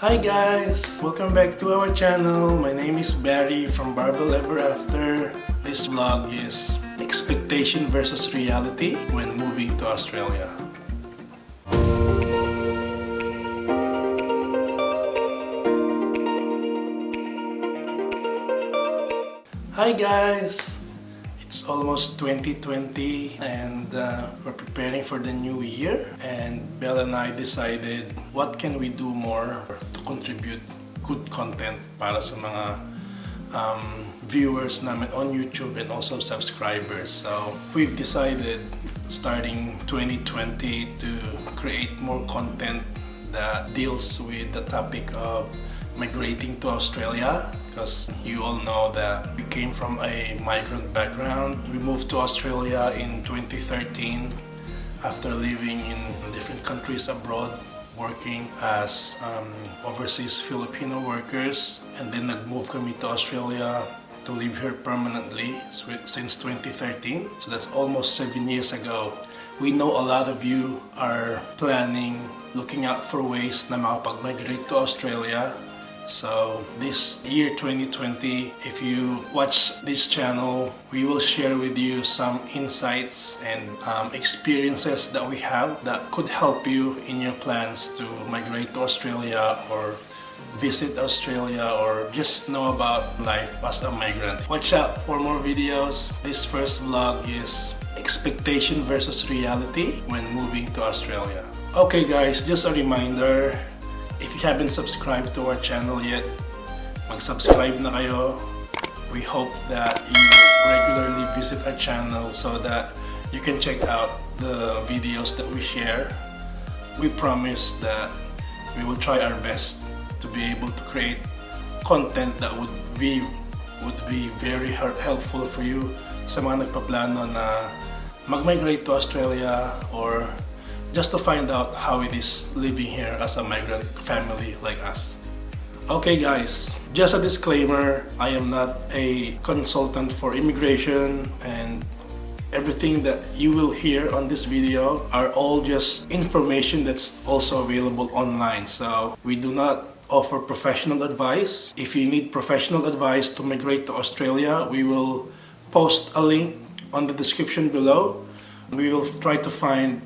Hi guys! Welcome back to our channel. My name is Barry from BarBelle EverAfter. This vlog is expectation versus reality when moving to Australia. Hi guys! It's almost 2020 and we're preparing for the new year, and Belle and I decided what can we do more to contribute good content para sa mga viewers namin on YouTube and also subscribers. So we've decided starting 2020 to create more content that deals with the topic of migrating to Australia, because you all know that we came from a migrant background. We moved to Australia in 2013 after living in different countries abroad, working as overseas Filipino workers, and then nag-move kami to Australia to live here permanently since 2013. So that's almost 7 years ago. We know a lot of you are planning, looking out for ways na makapag-migrate to Australia. So this year 2020, if you watch this channel, we will share with you some insights and experiences that we have that could help you in your plans to migrate to Australia or visit Australia or just know about life as a migrant. Watch out for more videos. This first vlog is expectation versus reality when moving to Australia. Okay guys, just a reminder, if you haven't subscribed to our channel yet, mag-subscribe na kayo. We hope that you regularly visit our channel so that you can check out the videos that we share. We promise that we will try our best to be able to create content that would be very helpful for you sa mga nagpaplano na mag-migrate to Australia or just to find out how it is living here as a migrant family like us. Okay guys, just a disclaimer, I am not a consultant for immigration, and everything that you will hear on this video are all just information that's also available online. So we do not offer professional advice. If you need professional advice to migrate to Australia, we will post a link on the description below. We will try to find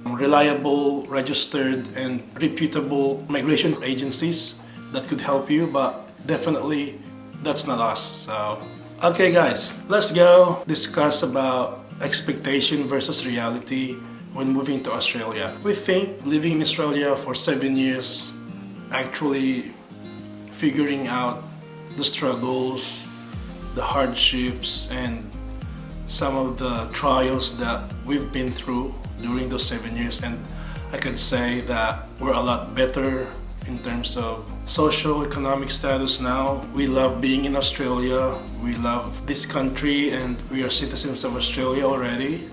reliable, registered, and reputable migration agencies that could help you, but definitely that's not us. So, okay guys, let's go discuss about expectation versus reality when moving to Australia. We think living in Australia for 7 years, actually figuring out the struggles, the hardships, and some of the trials that we've been through during those 7 years, and I could say that we're a lot better in terms of socio-economic status now. We love being in Australia, we love this country, and we are citizens of Australia already.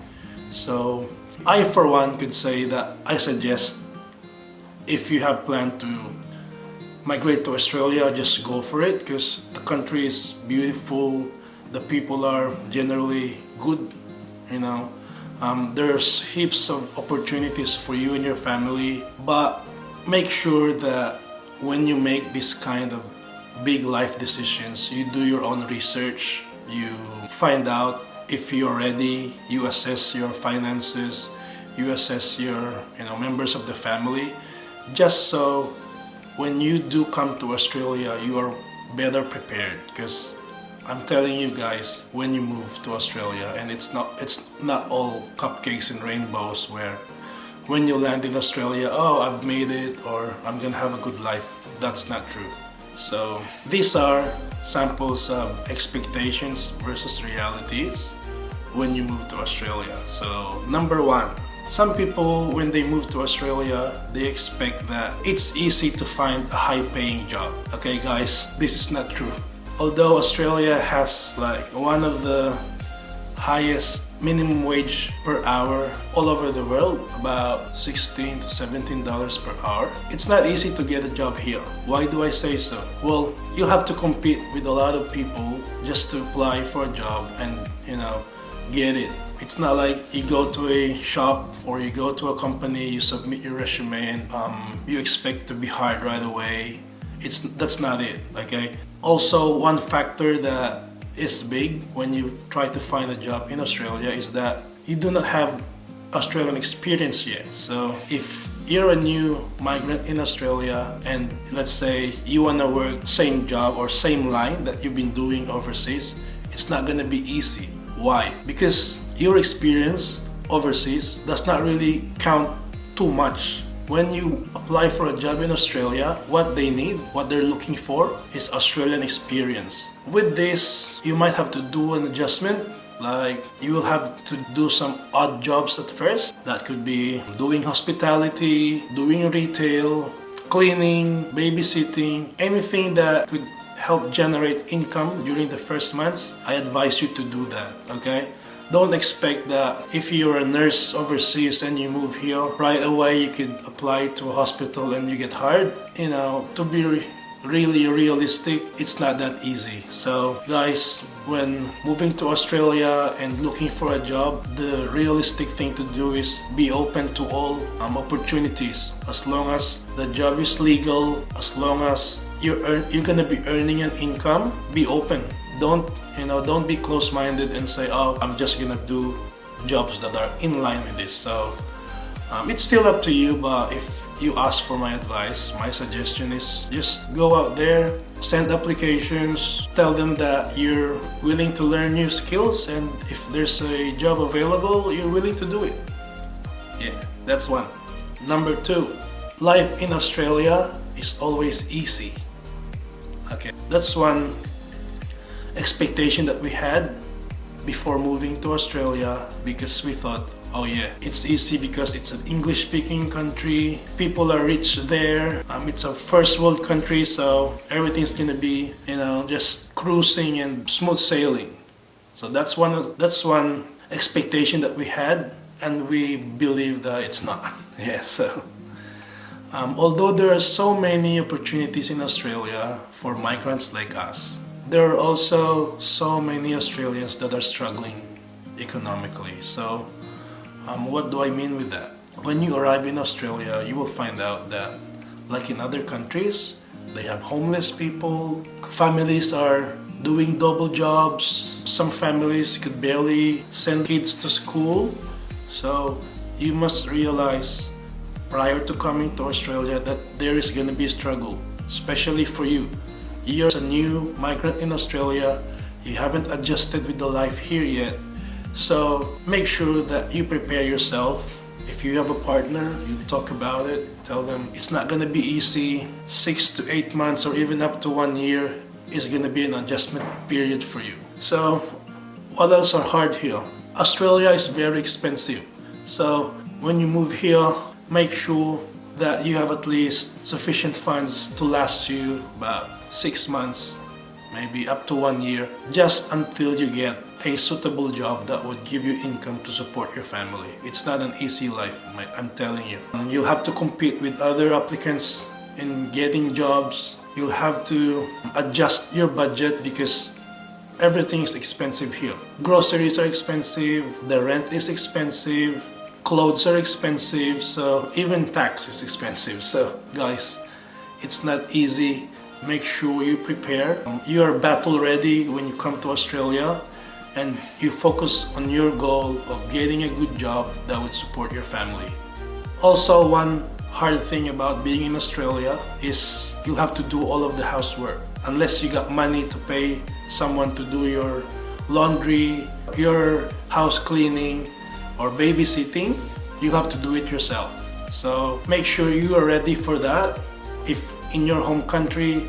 So I for one could say that I suggest, if you have planned to migrate to Australia, just go for it, because the country is beautiful, the people are generally good, you know. There's heaps of opportunities for you and your family, but make sure that when you make this kind of big life decisions, you do your own research, you find out if you're ready, you assess your finances, you assess your members of the family, just so when you do come to Australia, you are better prepared. Because I'm telling you guys, when you move to Australia, and it's not all cupcakes and rainbows, where when you land in Australia, oh, I've made it, or I'm gonna have a good life. That's not true. So these are samples of expectations versus realities when you move to Australia. So number one, some people, when they move to Australia, they expect that it's easy to find a high-paying job. Okay guys, this is not true. Although Australia has like one of the highest minimum wage per hour all over the world, about $16 to $17 per hour, it's not easy to get a job here. Why do I say so? Well, you have to compete with a lot of people just to apply for a job and get it. It's not like you go to a shop or you go to a company, you submit your resume and you expect to be hired right away. That's not it, okay? Also, one factor that is big when you try to find a job in Australia is that you do not have Australian experience yet. So if you're a new migrant in Australia and let's say you want to work same job or same line that you've been doing overseas, it's not going to be easy. Why? Because your experience overseas does not really count too much. When you apply for a job in Australia, what they need, what they're looking for is Australian experience. With this, you might have to do an adjustment. Like you will have to do some odd jobs at first. That could be doing hospitality, doing retail, cleaning, babysitting, anything that could help generate income during the first months. I advise you to do that, okay? Don't expect that if you're a nurse overseas and you move here, right away you could apply to a hospital and you get hired. You know, to be really realistic, it's not that easy. So guys, when moving to Australia and looking for a job, the realistic thing to do is be open to all opportunities. As long as the job is legal, as long as you're gonna be earning an income, be open. Don't be close-minded and say, oh, I'm just gonna do jobs that are in line with this. So it's still up to you, but if you ask for my advice, my suggestion is just go out there, send applications, tell them that you're willing to learn new skills, and if there's a job available, you're willing to do it. Yeah, that's one. Number 2, life in Australia is always easy. Okay, that's one expectation that we had before moving to Australia, because we thought, oh yeah, it's easy because it's an English-speaking country, people are rich there, it's a first world country, so everything's gonna be, just cruising and smooth sailing. So that's one expectation that we had, and we believe that it's not. Yeah, so although there are so many opportunities in Australia for migrants like us, there are also so many Australians that are struggling economically. So what do I mean with that? When you arrive in Australia, you will find out that, like in other countries, they have homeless people, families are doing double jobs, some families could barely send kids to school. So you must realize prior to coming to Australia that there is going to be a struggle, especially for you. You're a new migrant in Australia, you haven't adjusted with the life here yet, so make sure that you prepare yourself. If you have a partner, you talk about it, tell them it's not going to be easy. 6 to 8 months or even up to 1 year is going to be an adjustment period for you. So what else are hard here? Australia is very expensive, so when you move here, make sure that you have at least sufficient funds to last you about 6 months, maybe up to 1 year, just until you get a suitable job that would give you income to support your family. It's not an easy life, I'm telling you. You'll have to compete with other applicants in getting jobs. You'll have to adjust your budget because everything is expensive here. Groceries are expensive, the rent is expensive, clothes are expensive, so even tax is expensive. So guys, it's not easy. Make sure you prepare. You are battle ready when you come to Australia, and you focus on your goal of getting a good job that would support your family. Also, one hard thing about being in Australia is you'll have to do all of the housework. Unless you got money to pay someone to do your laundry, your house cleaning, or babysitting, you have to do it yourself. So make sure you are ready for that. If in your home country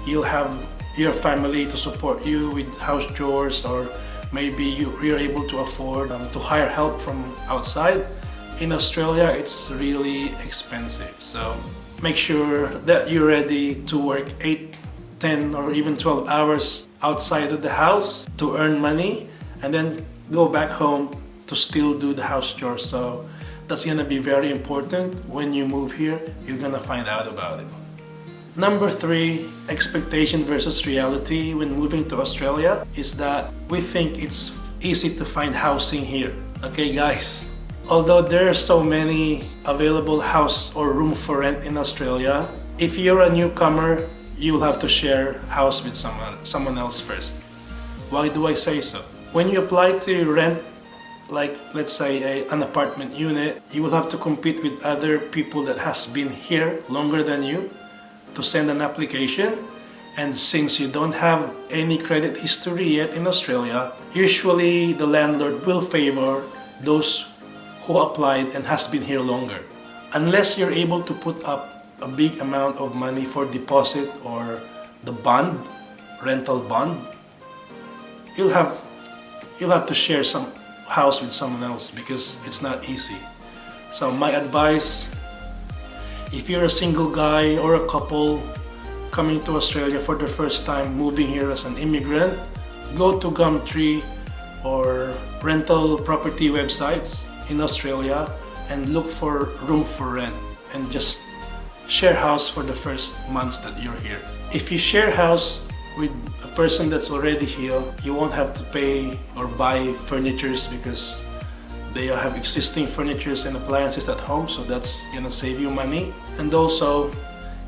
you'll have your family to support you with house chores, or maybe you're able to afford to hire help from outside, in Australia it's really expensive. So make sure that you're ready to work 8, 10 or even 12 hours outside of the house to earn money, and then go back home to still do the house chores. So that's gonna be very important. When you move here, you're gonna find out about it. Number 3, expectation versus reality when moving to Australia is that we think it's easy to find housing here. Okay guys, although there are so many available house or room for rent in Australia, if you're a newcomer, you'll have to share house with someone else first. Why do I say so? When you apply to rent, like let's say an apartment unit, you will have to compete with other people that has been here longer than you to send an application. And since you don't have any credit history yet in Australia, usually the landlord will favor those who applied and has been here longer. Unless you're able to put up a big amount of money for deposit or the bond, rental bond, you'll have to share some house with someone else because it's not easy. So my advice, if you're a single guy or a couple coming to Australia for the first time, moving here as an immigrant, go to Gumtree or rental property websites in Australia and look for room for rent and just share house for the first months that you're here. If you share house with a person that's already here, you won't have to pay or buy furnitures because they have existing furnitures and appliances at home, so that's gonna save you money. And also,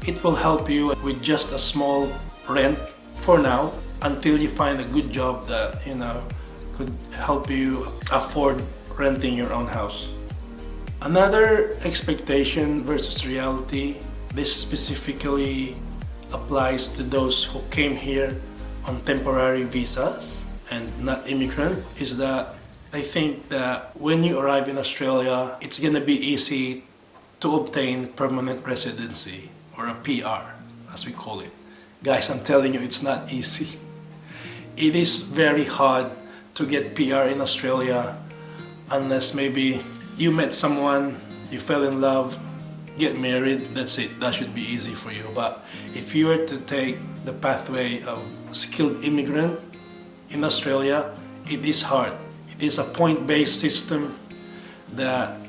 it will help you with just a small rent for now until you find a good job that could help you afford renting your own house. Another expectation versus reality, this specifically applies to those who came here on temporary visas and not immigrant, is that I think that when you arrive in Australia, it's gonna be easy to obtain permanent residency or a PR, as we call it. Guys, I'm telling you, it's not easy. It is very hard to get PR in Australia unless maybe you met someone, you fell in love, get married, that's it. That should be easy for you. But if you were to take the pathway of skilled immigrant in Australia, it is hard. It is a point-based system that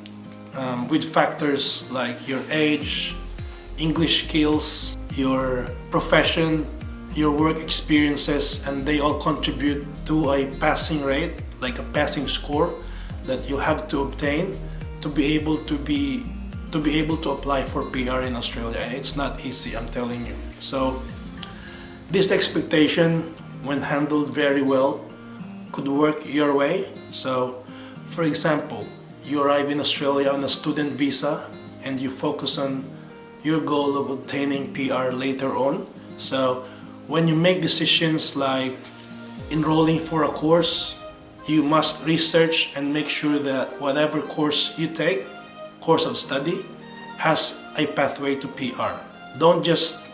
with factors like your age, English skills, your profession, your work experiences, and they all contribute to a passing rate, like a passing score that you have to obtain to be able to apply for PR in Australia. And it's not easy, I'm telling you. So this expectation, when handled very well, could work your way. So for example, you arrive in Australia on a student visa and you focus on your goal of obtaining PR later on. So when you make decisions like enrolling for a course, you must research and make sure that whatever course you take, course of study, has a pathway to PR. Don't just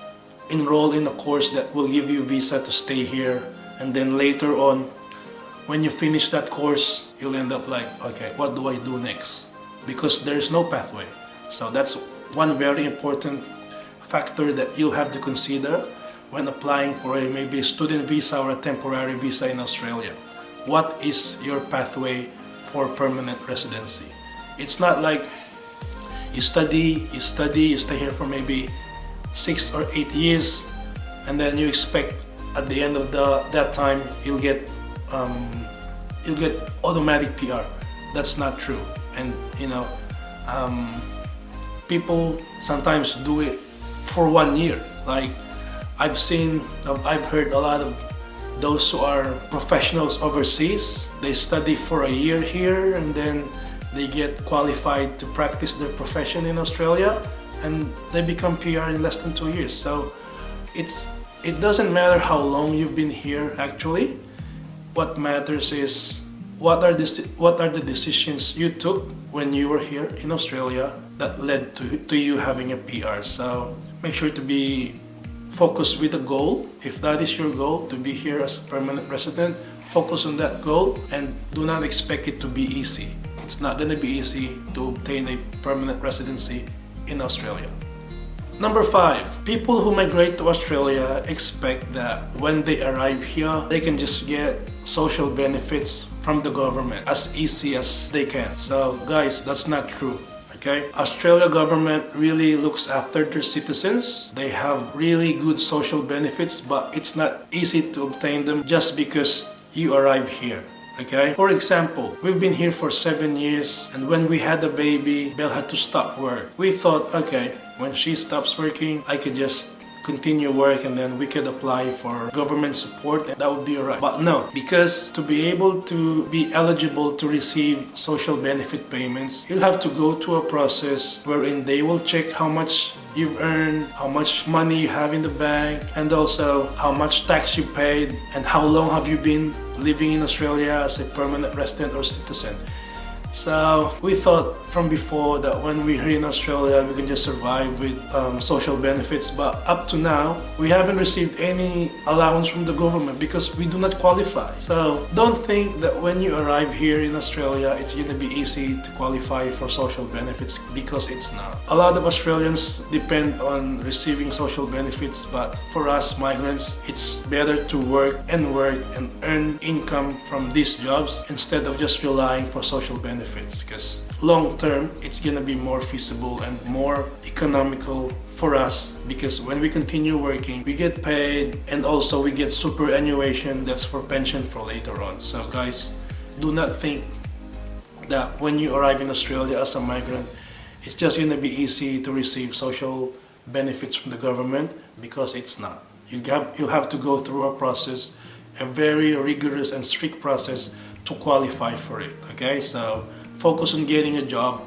enroll in a course that will give you visa to stay here and then later on, when you finish that course, you'll end up like, okay, what do I do next? Because there's no pathway. So that's one very important factor that you'll have to consider when applying for maybe a student visa or a temporary visa in Australia. What is your pathway for permanent residency? It's not like you study, you stay here for maybe 6 or 8 years, and then you expect at the end of that time you'll get automatic PR. That's not true. And people sometimes do it for 1 year. Like I've heard a lot of those who are professionals overseas. They study for a year here and then they get qualified to practice their profession in Australia and they become PR in less than 2 years. So it doesn't matter how long you've been here actually. What matters is what are the decisions you took when you were here in Australia that led to you having a PR. So make sure to be focused with a goal. If that is your goal, to be here as a permanent resident, focus on that goal and do not expect it to be easy. It's not going to be easy to obtain a permanent residency in Australia. Number 5, people who migrate to Australia expect that when they arrive here, they can just get social benefits from the government as easy as they can. So guys, that's not true. Okay? Australia government really looks after their citizens. They have really good social benefits, but it's not easy to obtain them just because you arrive here. Okay? For example, we've been here for 7 years, and when we had a baby, Belle had to stop work. We thought, okay, when she stops working, I could just continue work and then we could apply for government support and that would be alright. But no, because to be able to be eligible to receive social benefit payments, you'll have to go through a process wherein they will check how much you've earned, how much money you have in the bank, and also how much tax you paid and how long have you been living in Australia as a permanent resident or citizen. So we thought from before that when we're here in Australia, we can just survive with social benefits. But up to now, we haven't received any allowance from the government because we do not qualify. So don't think that when you arrive here in Australia, it's going to be easy to qualify for social benefits, because it's not. A lot of Australians depend on receiving social benefits, but for us migrants, it's better to work and earn income from these jobs instead of just relying for social benefits, because long term it's gonna be more feasible and more economical for us, because when we continue working we get paid and also we get superannuation, that's for pension for later on. So guys, do not think that when you arrive in Australia as a migrant it's just gonna be easy to receive social benefits from the government, because it's not. You have to go through a process, a very rigorous and strict process to qualify for it. Okay, so focus on getting a job,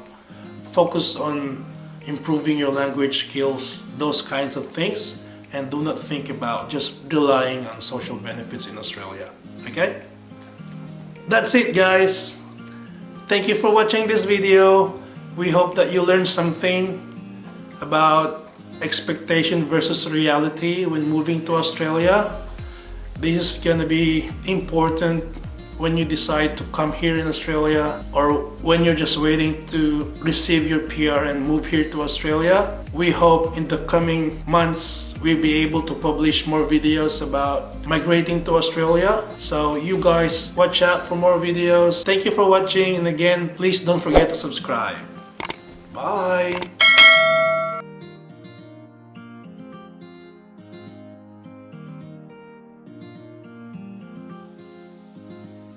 focus on improving your language skills, those kinds of things, and do not think about just relying on social benefits in Australia. Okay, that's it guys. Thank you for watching this video. We hope that you learned something about expectation versus reality when moving to Australia. This is gonna be important when you decide to come here in Australia, or when you're just waiting to receive your PR and move here to Australia. We hope in the coming months we'll be able to publish more videos about migrating to Australia. So you guys watch out for more videos. Thank you for watching, and again, please don't forget to subscribe. Bye!